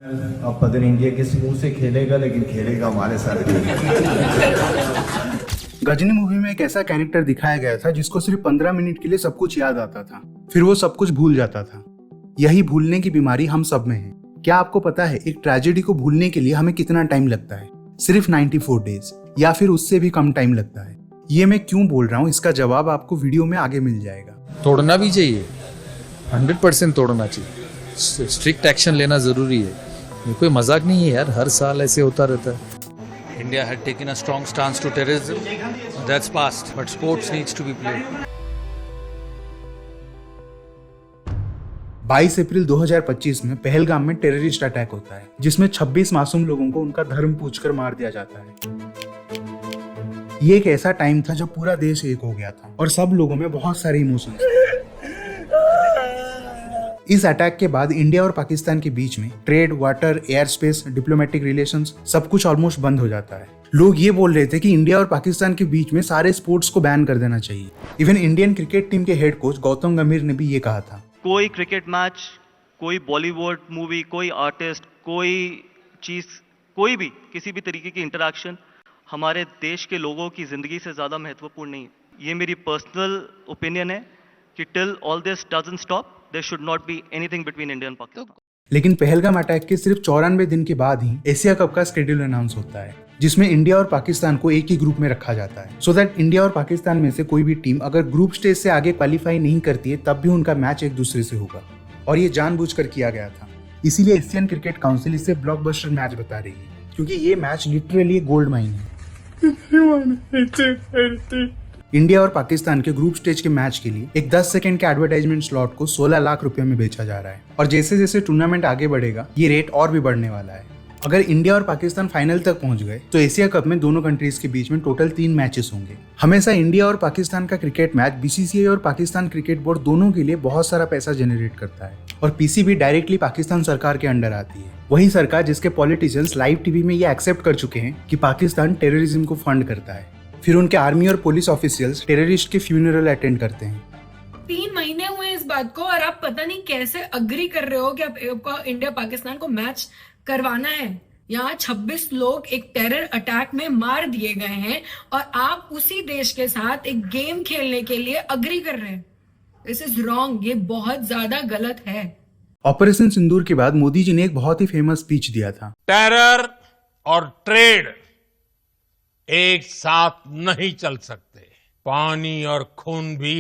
अब पता नहीं इंडिया किस मुंह से खेलेगा, लेकिन खेलेगा हमारे साथ। गजनी मूवी में एक ऐसा कैरेक्टर दिखाया गया था जिसको सिर्फ 15 मिनट के लिए सब कुछ याद आता था, फिर वो सब कुछ भूल जाता था। यही भूलने की बीमारी हम सब में है। क्या आपको पता है एक ट्रेजेडी को भूलने के लिए हमें कितना टाइम लगता है? सिर्फ 94 डेज या फिर उससे भी कम टाइम लगता है। ये मैं क्यों बोल रहा हूँ, इसका जवाब आपको वीडियो में आगे मिल जाएगा। तोड़ना भी चाहिए, 100% तोड़ना चाहिए। स्ट्रिक्ट एक्शन लेना जरूरी है। ये कोई मजाक नहीं है यार, हर साल ऐसे होता रहता है। India had taken a strong stance to terrorism. That's past, but sports needs to be played. 22 अप्रैल 2025 में पहलगाम में टेररिस्ट अटैक होता है, जिसमें 26 मासूम लोगों को उनका धर्म पूछकर मार दिया जाता है। ये एक ऐसा टाइम था जब पूरा देश एक हो गया था और सब लोगों में बहुत सारे इमोशंस थे। इस अटैक के बाद इंडिया और पाकिस्तान के बीच में trade, water, air space, diplomatic relations सब कुछ ऑलमोस्ट बंद हो जाता है। लोग ये बोल रहे थे कि इंडिया और पाकिस्तान के बीच में सारे स्पोर्ट्स को बैन कर देना चाहिए। इवन इंडियन क्रिकेट टीम के हेड कोच गौतम गंभीर ने भी ये कहा था। कोई क्रिकेट मैच, कोई बॉलीवुड मूवी, कोई आर्टिस्ट, कोई चीज, कोई भी किसी भी तरीके की इंटरेक्शन हमारे देश के लोगों की जिंदगी से ज्यादा महत्वपूर्ण नहीं है। ये मेरी पर्सनल ओपिनियन है कि till all this doesn't stop there should not be anything between India and Pakistan. लेकिन पहलगाम अटैक के सिर्फ 94 दिन के बाद ही एशिया कप का शेड्यूल अनाउंस होता है, जिसमें इंडिया और पाकिस्तान को एक ही ग्रुप में रखा जाता है, सो दैट इंडिया और पाकिस्तान में से कोई भी टीम अगर ग्रुप स्टेज से आगे क्वालिफाई नहीं करती है तब भी उनका मैच एक दूसरे से होगा। और ये जानबूझकर किया गया था। इसीलिए एशियन क्रिकेट काउंसिल इसे ब्लॉकबस्टर मैच बता रही है, क्योंकि ये मैच लिटरली गोल्ड माइन है। इंडिया और पाकिस्तान के ग्रुप स्टेज के मैच के लिए एक 10 सेकंड के एडवर्टाइजमेंट स्लॉट को 16 लाख रुपए में बेचा जा रहा है, और जैसे जैसे टूर्नामेंट आगे बढ़ेगा ये रेट और भी बढ़ने वाला है। अगर इंडिया और पाकिस्तान फाइनल तक पहुंच गए तो एशिया कप में दोनों कंट्रीज के बीच में टोटल 3 मैचेस होंगे। हमेशा इंडिया और पाकिस्तान का क्रिकेट मैच बीसीसीआई और पाकिस्तान क्रिकेट बोर्ड दोनों के लिए बहुत सारा पैसा जनरेट करता है, और पीसीबी डायरेक्टली पाकिस्तान सरकार के अंडर आती है। वही सरकार जिसके पॉलिटिशियंस लाइव टीवी में ये एक्सेप्ट कर चुके हैं कि पाकिस्तान टेररिज्म को फंड करता है। फिर उनके आर्मी और पुलिस ऑफिशियल्स टेररिस्ट के फ्यूनरल अटेंड करते हैं। 3 महीने हुए इस बात को और आप पता नहीं कैसे अग्री कर रहे हो कि आपको इंडिया पाकिस्तान को मैच करवाना है। यहाँ 26 लोग एक टेरर अटैक में मार दिए गए हैं और आप उसी देश के साथ एक गेम खेलने के लिए अग्री कर रहे हैं। दिस इज रॉन्ग, ये बहुत ज्यादा गलत है। ऑपरेशन सिंदूर के बाद मोदी जी ने एक बहुत ही फेमस स्पीच दिया था। टेरर और ट्रेड एक साथ नहीं चल सकते, पानी और खून भी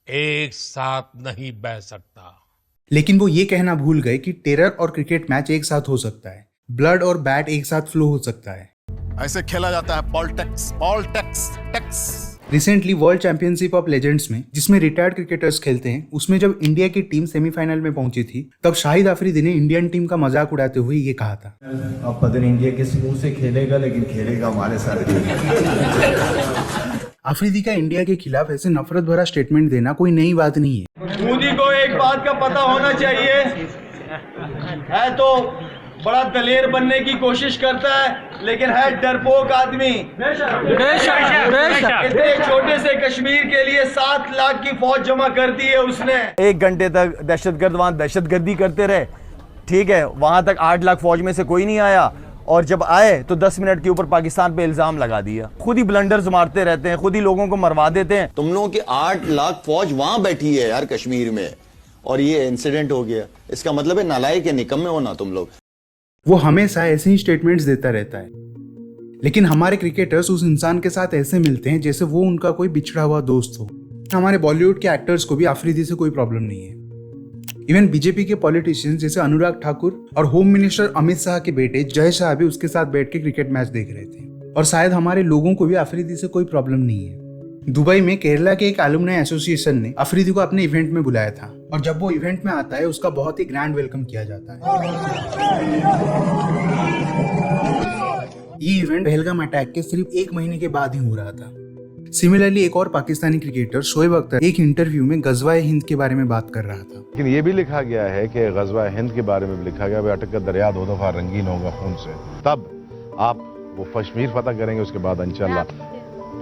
एक साथ नहीं बह सकता। लेकिन वो ये कहना भूल गए कि टेरर और क्रिकेट मैच एक साथ हो सकता है, ब्लड और बैट एक साथ फ्लो हो सकता है। ऐसे खेला जाता है politics tax. Recently world championship of legends में, जिसमें रिटायर्ड क्रिकेटर्स खेलते हैं, उसमें जब इंडिया की टीम सेमीफाइनल में पहुंची थी तब शाहिद अफरीदी ने इंडियन टीम का मजाक उड़ाते हुए ये कहा था। अब पता नहीं इंडिया किस मुंह से खेलेगा, लेकिन खेलेगा हमारे साथ। अफरीदी का इंडिया के खिलाफ ऐसे नफरत भरा स्टेटमेंट देना कोई नई बात नहीं है। मोदी को एक बात का पता होना चाहिए है तो बड़ा दलेर बनने की कोशिश करता है, लेकिन है डरपोक आदमी। इतने छोटे से कश्मीर के लिए 7 लाख की फौज जमा कर दी है उसने। 1 घंटे तक दहशतगर्द वहां दहशतगर्दी करते रहे, ठीक है, वहां तक 8 लाख फौज में से कोई नहीं आया, और जब आए तो 10 मिनट के ऊपर पाकिस्तान पे इल्जाम लगा दिया। खुद ही ब्लंडर्स मारते रहते हैं, खुद ही लोगों को मरवा देते हैं। तुम लोगों की 8 लाख फौज वहां बैठी है यार कश्मीर में, और ये इंसिडेंट हो गया। इसका मतलब है नालायक के निकम्मे हो ना तुम लोग। वो हमेशा ऐसे ही स्टेटमेंट्स देता रहता है, लेकिन हमारे क्रिकेटर्स उस इंसान के साथ ऐसे मिलते हैं जैसे वो उनका कोई बिछड़ा हुआ दोस्त हो। हमारे बॉलीवुड के एक्टर्स को भी अफरीदी से कोई प्रॉब्लम नहीं है। इवन बीजेपी के पॉलिटिशियंस जैसे अनुराग ठाकुर और होम मिनिस्टर अमित शाह के बेटे जय शाह भी उसके साथ बैठ के क्रिकेट मैच देख रहे थे, और शायद हमारे लोगों को भी अफरीदी से कोई प्रॉब्लम नहीं है। दुबई में केरला के एक एलुमनाई एसोसिएशन ने अफरीदी को अपने इवेंट में बुलाया था, और जब वो इवेंट में आता है उसका बहुत ही ग्रैंड वेलकम किया जाता है। ये इवेंट पहलगाम अटैक के सिर्फ 1 महीने के बाद ही हो रहा था। सिमिलरली एक और पाकिस्तानी क्रिकेटर शोएब अख्तर एक इंटरव्यू में गजवा हिंद के बारे में बात कर रहा था। लेकिन ये भी लिखा गया है कि गजवा हिंद के बारे में भी लिखा गया, अटक का दरिया 2 दफा रंगीन होगा खून से, तब आप वो कश्मीर फतह करेंगे, उसके बाद इंशाल्लाह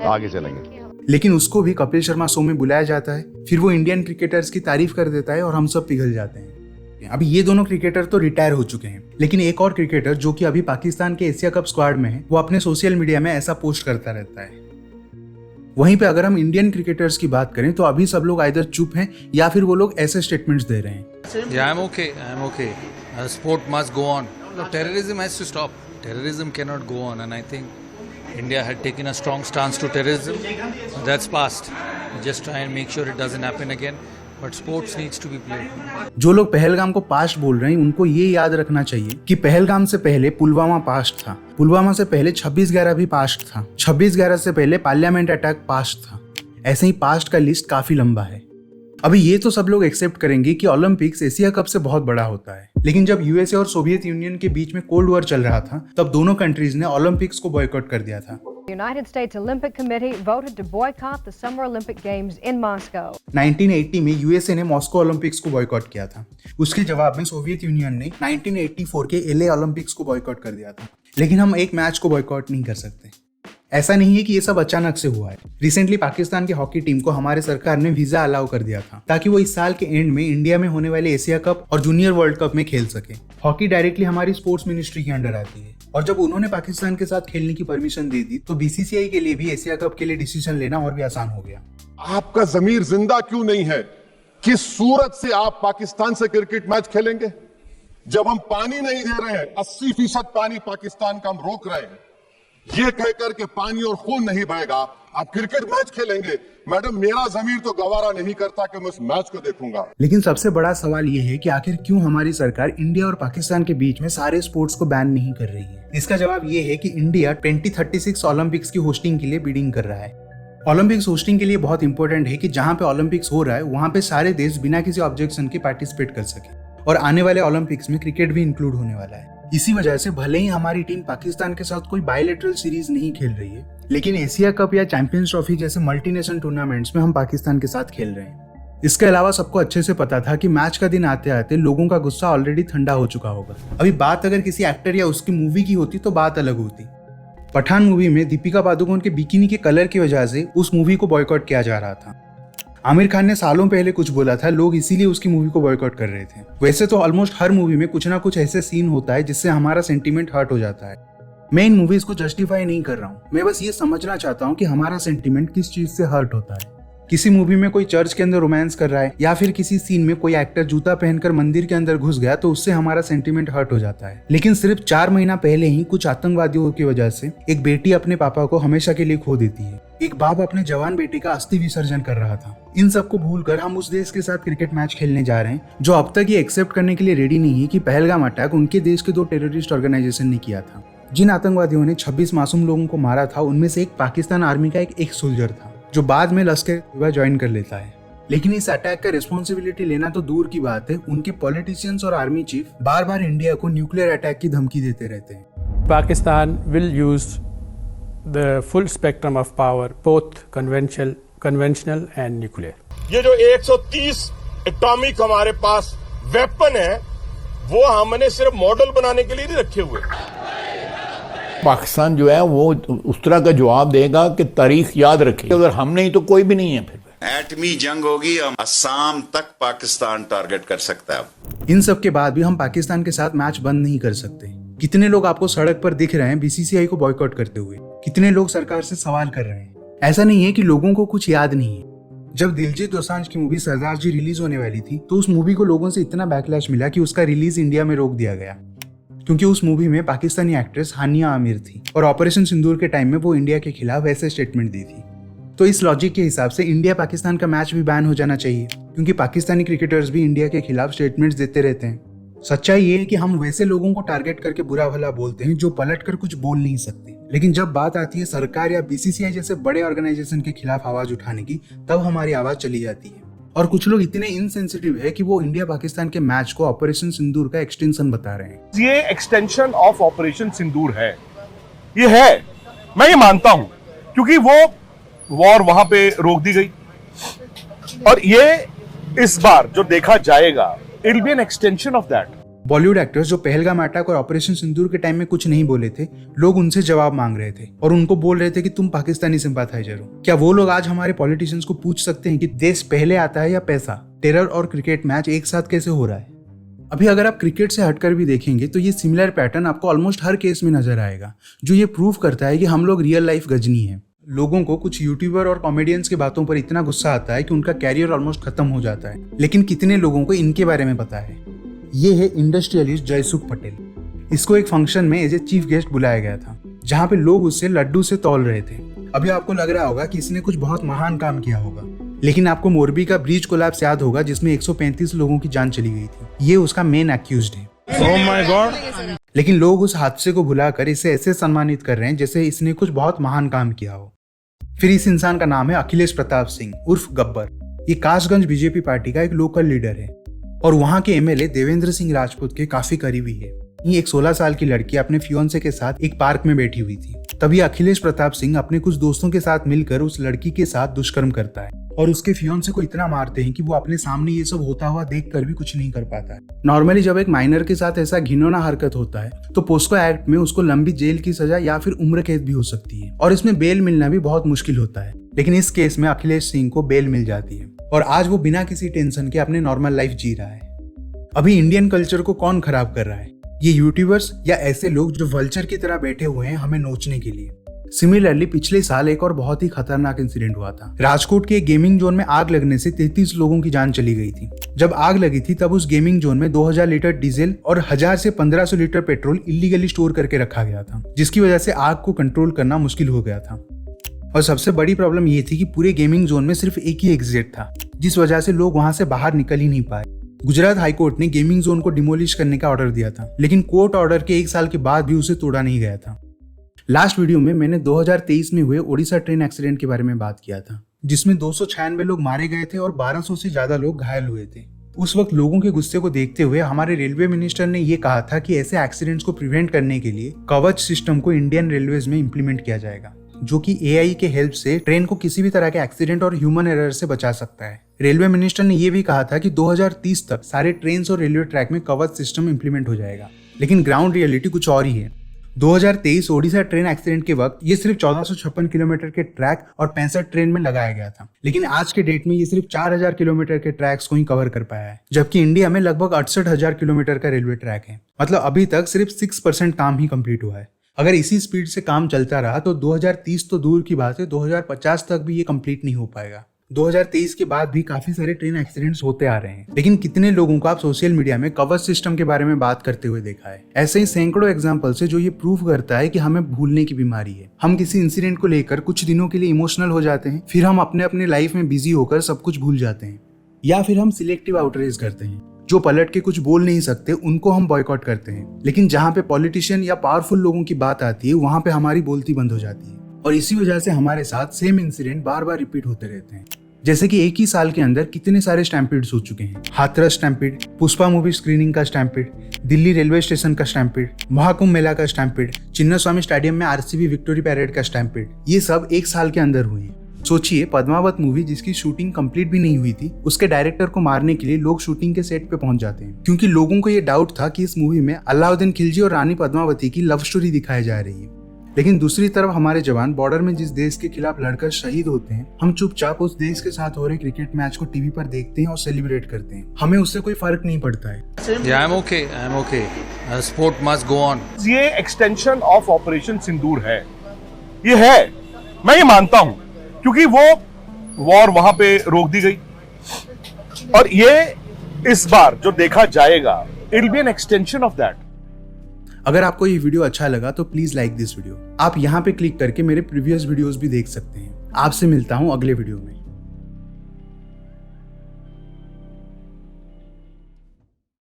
आगे चलेंगे। लेकिन उसको भी कपिल शर्मा शो में बुलाया जाता है, फिर वो इंडियन क्रिकेटर्स की तारीफ कर देता है और हम सब पिघल जाते हैं। अभी ये दोनों क्रिकेटर तो रिटायर हो चुके हैं, लेकिन एक और क्रिकेटर जो कि अभी पाकिस्तान के एशिया कप स्क्वाड में है, वो अपने सोशल मीडिया में ऐसा पोस्ट करता रहता है। वहीं पे अगर हम इंडियन क्रिकेटर्स की बात करें तो अभी सब लोग आइदर चुप हैं या फिर वो लोग ऐसे स्टेटमेंट्स दे रहे हैं। Yeah, I'm okay. Sport must go on. No, terrorism has to stop. Terrorism cannot go on, and I think India had taken a strong stance to terrorism. That's past. Just try and make sure it doesn't happen again. But sports needs to be played. जो लोग पहलगाम को past बोल रहे हैं उनको ये याद रखना चाहिए कि पहलगाम से पहले पुलवामा पास्ट था, पुलवामा से पहले 26/11 भी पास्ट था, 26/11 से पहले पार्लियामेंट अटैक पास्ट था। ऐसे ही पास्ट का लिस्ट काफी लंबा है। अभी ये तो सब लोग एक्सेप्ट करेंगे कि ओलंपिक्स एशिया कप से बहुत बड़ा होता है, लेकिन जब यूएसए और सोवियत यूनियन के बीच में कोल्ड वॉर चल रहा था तब दोनों कंट्रीज ने ओलंपिक्स को बॉयकॉट कर दिया था। The United States Olympic Committee voted to boycott the Summer Olympic Games in Moscow. 1980 में यूएसए ने मॉस्को ओलंपिक्स को बॉयकॉट किया था। उसके जवाब में सोवियत यूनियन ने 1984 के एलए ओलंपिक्स को बॉयकॉट कर दिया था। लेकिन हम एक मैच को बॉयकॉट नहीं कर सकते। ऐसा नहीं है कि ये सब अचानक से हुआ है। रिसेंटली पाकिस्तान की हॉकी टीम को हमारे सरकार ने वीजा अलाउ कर दिया था ताकि वो इस साल के एंड में इंडिया में होने वाले एशिया कप और जूनियर वर्ल्ड कप में खेल सके। हॉकी डायरेक्टली हमारी स्पोर्ट्स मिनिस्ट्री के अंडर आती है और जब उन्होंने पाकिस्तान के साथ खेलने की परमिशन दे दी तो बीसीसीआई के लिए भी एशिया कप के लिए डिसीजन लेना और भी आसान हो गया। आपका जमीर जिंदा क्यों नहीं है? किस सूरत से आप पाकिस्तान से क्रिकेट मैच खेलेंगे जब हम पानी नहीं दे रहे हैं? 80% पानी पाकिस्तान का हम रोक रहे हैं। ये कहकर के पानी और खून नहीं बहेगा, आप क्रिकेट मैच खेलेंगे? मैडम, मेरा जमीर तो गवारा नहीं करता कि मैं उस मैच को देखूंगा। लेकिन सबसे बड़ा सवाल ये है कि आखिर क्यों हमारी सरकार इंडिया और पाकिस्तान के बीच में सारे स्पोर्ट्स को बैन नहीं कर रही है? इसका जवाब ये है कि इंडिया 2036 ओलंपिक्स की होस्टिंग के लिए बिडिंग कर रहा है। ओलंपिक्स होस्टिंग के लिए बहुत इंपॉर्टेंट है कि जहाँ पे ओलंपिक्स हो रहा है वहाँ पे सारे देश बिना किसी ऑब्जेक्शन के पार्टिसिपेट कर सके और आने वाले ओलंपिक्स में क्रिकेट भी इंक्लूड होने वाला है। इसी वजह से भले ही हमारी टीम पाकिस्तान के साथ कोई बायलैटरल सीरीज नहीं खेल रही है, लेकिन एशिया कप या चैंपियंस ट्रॉफी जैसे मल्टीनेशनल टूर्नामेंट्स में हम पाकिस्तान के साथ खेल रहे हैं। इसके अलावा सबको अच्छे से पता था कि मैच का दिन आते आते लोगों का गुस्सा ऑलरेडी ठंडा हो चुका होगा। अभी बात अगर किसी एक्टर या उसकी मूवी की होती तो बात अलग होती। पठान मूवी में दीपिका पादुकोण के बिकिनी के कलर की वजह से उस मूवी को बॉयकॉट किया जा रहा था। आमिर खान ने सालों पहले कुछ बोला था, लोग इसीलिए उसकी मूवी को बॉयकॉट कर रहे थे। वैसे तो ऑलमोस्ट हर मूवी में कुछ ना कुछ ऐसे सीन होता है जिससे हमारा सेंटीमेंट हर्ट हो जाता है। मैं इन मूवीज को जस्टिफाई नहीं कर रहा हूँ, मैं बस ये समझना चाहता हूँ कि हमारा सेंटीमेंट किस चीज से हर्ट होता है। किसी मूवी में कोई चर्च के अंदर रोमांस कर रहा है या फिर किसी सीन में कोई एक्टर जूता पहनकर मंदिर के अंदर घुस गया तो उससे हमारा सेंटीमेंट हर्ट हो जाता है। लेकिन सिर्फ 4 महीना पहले ही कुछ आतंकवादियों की वजह से एक बेटी अपने पापा को हमेशा के लिए खो देती है। एक बाप अपने जवान बेटे का अस्थि विसर्जन कर रहा था। इन सबको भूलकर हम उस देश के साथ क्रिकेट मैच खेलने जा रहे हैं जो अब तक ये एक्सेप्ट करने के लिए रेडी नहीं है कि पहलगाम अटैक उनके देश के 2 टेररिस्ट ऑर्गेनाइजेशन ने किया था। जिन आतंकवादियों ने 26 मासूम लोगों को मारा था उनमें से एक पाकिस्तान आर्मी का एक सोल्जर था जो बाद में लश्कर ज्वाइन कर लेता है। लेकिन इस अटैक का रिस्पॉन्सिबिलिटी लेना तो दूर की बात है, उनके पॉलिटिशियंस और आर्मी चीफ बार बार इंडिया को न्यूक्लियर अटैक की धमकी देते रहते हैं। Pakistan will use the full spectrum of power, both conventional and nuclear. ये जो 130 एटॉमिक हमारे पास वेपन है वो हमने सिर्फ मॉडल बनाने के लिए नहीं रखे हुए। पाकिस्तान जो है वो उस तरह का जवाब देगा कि तारीख याद रखे, अगर हम नहीं तो कोई भी नहीं है। फिर एटमी जंग होगी, असम तक पाकिस्तान टारगेट कर सकता है। इन सब के बाद भी हम पाकिस्तान के साथ मैच बंद नहीं कर सकते। कितने लोग आपको सड़क पर दिख रहे हैं बीसीसीआई को बॉयकॉट करते हुए? कितने लोग सरकार से सवाल कर रहे हैं? ऐसा नहीं है कि लोगों को कुछ याद नहीं है। जब दिलजीत दोसांझ की मूवी सरदार जी रिलीज होने वाली थी तो उस मूवी को लोगों से इतना बैकलैश मिला कि उसका रिलीज इंडिया में रोक दिया गया, क्योंकि उस मूवी में पाकिस्तानी एक्ट्रेस हानिया आमिर थी और ऑपरेशन सिंदूर के टाइम में वो इंडिया के खिलाफ ऐसे स्टेटमेंट दी थी। तो इस लॉजिक के हिसाब से इंडिया पाकिस्तान का मैच भी बैन हो जाना चाहिए, क्योंकि पाकिस्तानी क्रिकेटर्स भी इंडिया के खिलाफ स्टेटमेंट्स देते रहते हैं। सच्चाई ये है कि हम वैसे लोगों को टारगेट करके बुरा भला बोलते हैं जो पलट कर कुछ बोल नहीं सकते, लेकिन जब बात आती है सरकार या बीसीसीआई जैसे बड़े ऑर्गेनाइजेशन के खिलाफ आवाज उठाने की, तब हमारी आवाज चली जाती है। और कुछ लोग इतने इनसेंसिटिव है कि वो इंडिया पाकिस्तान के मैच को ऑपरेशन सिंदूर का एक्सटेंशन बता रहे हैं। ये एक्सटेंशन ऑफ ऑपरेशन सिंदूर है, ये है, मैं ये मानता हूं, क्योंकि वो वॉर वहां पे रोक दी गई और ये इस बार जो देखा जाएगा it will be an extension of that. Bollywood actors जो पहलगाम अटैक और ऑपरेशन सिंदूर के टाइम में कुछ नहीं बोले थे, लोग उनसे जवाब मांग रहे थे और उनको बोल रहे थे कि तुम पाकिस्तानी सिंपैथाइजर हो। क्या वो लोग आज हमारे पॉलिटिशियंस को पूछ सकते हैं कि देश पहले आता है या पैसा? टेरर और क्रिकेट मैच एक साथ कैसे हो रहा है? अभी अगर आप क्रिकेट से हटकर भी देखेंगे तो ये सिमिलर पैटर्न आपको ऑलमोस्ट हर केस में नजर आएगा, जो ये प्रूव करता है कि हम लोग रियल लाइफ गजनी है। लोगों को कुछ यूट्यूबर और कॉमेडियंस की बातों पर इतना गुस्सा आता है कि उनका कैरियर ऑलमोस्ट खत्म हो जाता है, लेकिन कितने लोगों को इनके बारे में पता है? ये है इंडस्ट्रियलिस्ट जयसुख पटेल। इसको एक फंक्शन में एज ए चीफ गेस्ट बुलाया गया था, जहाँ पे लोग उससे लड्डू से तौल रहे थे। अभी आपको लग रहा होगा कि इसने कुछ बहुत महान काम किया होगा, लेकिन आपको मोरबी का ब्रिज कोलैप्स याद होगा जिसमें 135 लोगों की जान चली गई थी। ये उसका मेन एक्यूज्ड है। Oh my God! लेकिन लोग उस हादसे को भुलाकर इसे ऐसे सम्मानित कर रहे हैं जैसे इसने कुछ बहुत महान काम किया हो। फिर इस इंसान का नाम है अखिलेश प्रताप सिंह उर्फ गब्बर। ये कासगंज बीजेपी पार्टी का एक लोकल लीडर है और वहाँ के एमएलए देवेंद्र सिंह राजपूत के काफी करीबी है। ये एक 16 साल की लड़की अपने फियोंसे के साथ एक पार्क में बैठी हुई थी। तभी अखिलेश प्रताप सिंह अपने कुछ दोस्तों के साथ मिलकर उस लड़की के साथ दुष्कर्म करता है और उसके फियोंसे को इतना मारते हैं कि वो अपने सामने ये सब होता हुआ देखकर भी कुछ नहीं कर पाता है। नॉर्मली जब एक माइनर के साथ ऐसा घिनौना हरकत होता है तो पोस्को एक्ट में उसको लंबी जेल की सजा या फिर उम्र कैद भी हो सकती है और इसमें बेल मिलना भी बहुत मुश्किल होता है। लेकिन इस केस में अखिलेश सिंह को बेल मिल जाती है और आज वो बिना किसी टेंशन के अपने नॉर्मल लाइफ जी रहा है। अभी इंडियन कल्चर को कौन खराब कर रहा है? ये यूट्यूबर्स या ऐसे लोग जो वल्चर की तरह बैठे हुए हैं हमें नोचने के लिए। सिमिलरली पिछले साल एक और बहुत ही खतरनाक इंसिडेंट हुआ था। राजकोट के एक गेमिंग जोन में आग लगने से 33 लोगों की जान चली गई थी। जब आग लगी थी तब उस गेमिंग जोन में 2000 लीटर डीजल और 1000 से 1500 लीटर पेट्रोल इलीगली स्टोर करके रखा गया था, जिसकी वजह से आग को कंट्रोल करना मुश्किल हो गया था। और सबसे बड़ी प्रॉब्लम ये थी कि पूरे गेमिंग जोन में सिर्फ एक ही एग्जिट था, जिस वजह से लोग वहां से बाहर निकल ही नहीं पाए। गुजरात हाईकोर्ट ने गेमिंग जोन को डिमोलिश करने का ऑर्डर दिया था, लेकिन कोर्ट ऑर्डर के 1 साल के बाद भी उसे तोड़ा नहीं गया था। लास्ट वीडियो में मैंने 2023 में हुए ओडिशा ट्रेन एक्सीडेंट के बारे में बात किया था, जिसमें 296 लोग मारे गए थे और 1200 से ज्यादा लोग घायल हुए थे। उस वक्त लोगों के गुस्से को देखते हुए हमारे रेलवे मिनिस्टर ने यह कहा था कि ऐसे एक्सीडेंट्स को प्रिवेंट करने के लिए कवच सिस्टम को इंडियन रेलवेज में इंप्लीमेंट किया जाएगा, जो कि एआई के हेल्प से ट्रेन को किसी भी तरह के एक्सीडेंट और ह्यूमन एरर से बचा सकता है। रेलवे मिनिस्टर ने यह भी कहा था कि 2030 तक सारे ट्रेन और रेलवे ट्रैक में कवच सिस्टम इंप्लीमेंट हो जाएगा, लेकिन ग्राउंड रियलिटी कुछ और ही है। 2023 ओडिशा ट्रेन एक्सीडेंट के वक्त ये सिर्फ 1456 किलोमीटर के ट्रैक और 65 ट्रेन में लगाया गया था, लेकिन आज के डेट में ये सिर्फ 4000 किलोमीटर के ट्रैक्स को ही कवर कर पाया है, जबकि इंडिया में लगभग 68,000 किलोमीटर का रेलवे ट्रैक है। मतलब अभी तक सिर्फ 6% काम ही कंप्लीट हुआ है। अगर इसी स्पीड से काम चलता रहा तो 2030 तो दूर की बात है, 2050 तक भी ये कंप्लीट नहीं हो पाएगा। 2023 के बाद भी काफी सारे ट्रेन एक्सीडेंट्स होते आ रहे हैं, लेकिन कितने लोगों को आप सोशल मीडिया में कवच सिस्टम के बारे में बात करते हुए देखा है? ऐसे ही सैकड़ों एग्जांपल से जो ये प्रूव करता है कि हमें भूलने की बीमारी है। हम किसी इंसिडेंट को लेकर कुछ दिनों के लिए इमोशनल हो जाते हैं, फिर हम अपने लाइफ में बिजी होकर सब कुछ भूल जाते हैं, या फिर हम सिलेक्टिव आउटरीच करते हैं। जो पलट के कुछ बोल नहीं सकते उनको हम बॉयकॉट करते हैं, लेकिन जहाँ पे पॉलिटिशियन या पावरफुल लोगों की बात आती है वहां पे हमारी बोलती बंद हो जाती है, और इसी वजह से हमारे साथ सेम इंसिडेंट बार बार रिपीट होते रहते हैं। जैसे कि एक ही साल के अंदर कितने सारे स्टैम्पीड्स हो चुके हैं। Hathras stampede, Pushpa movie screening का स्टैम्पीड, दिल्ली रेलवे स्टेशन का स्टैम्पीड, महाकुंभ मेला का स्टैम्पीड, चिन्नास्वामी स्टेडियम में आरसीबी विक्टोरी पैरेड का स्टैम्पीड, ये सब एक साल के अंदर हुए हैं। सोचिए, पद्मावत मूवी जिसकी शूटिंग कंप्लीट भी नहीं हुई थी, उसके डायरेक्टर को मारने के लिए लोग शूटिंग के सेट पे पहुंच जाते हैं, क्योंकि लोगों को ये डाउट था कि इस मूवी में अलाउद्दीन खिलजी और रानी पद्मावती की लव स्टोरी दिखाई जा रही है। लेकिन दूसरी तरफ हमारे जवान बॉर्डर में जिस देश के खिलाफ लड़कर शहीद होते हैं, हम चुपचाप उस देश के साथ हो रहे क्रिकेट मैच को टीवी पर देखते हैं और सेलिब्रेट करते हैं। हमें उससे कोई फर्क नहीं पड़ता है। I'm okay. Sport must go on. ये एक्सटेंशन ऑफ ऑपरेशन सिंदूर है, ये है, मैं ये मानता हूं, क्योंकि वो वॉर वहां पे रोक दी गई और ये इस बार जो देखा जाएगा, it will be an extension of that. अगर आपको ये वीडियो अच्छा लगा तो प्लीज लाइक दिस वीडियो। आप यहाँ पे क्लिक करके मेरे प्रीवियस वीडियोस भी देख सकते हैं। आपसे मिलता हूँ अगले वीडियो में।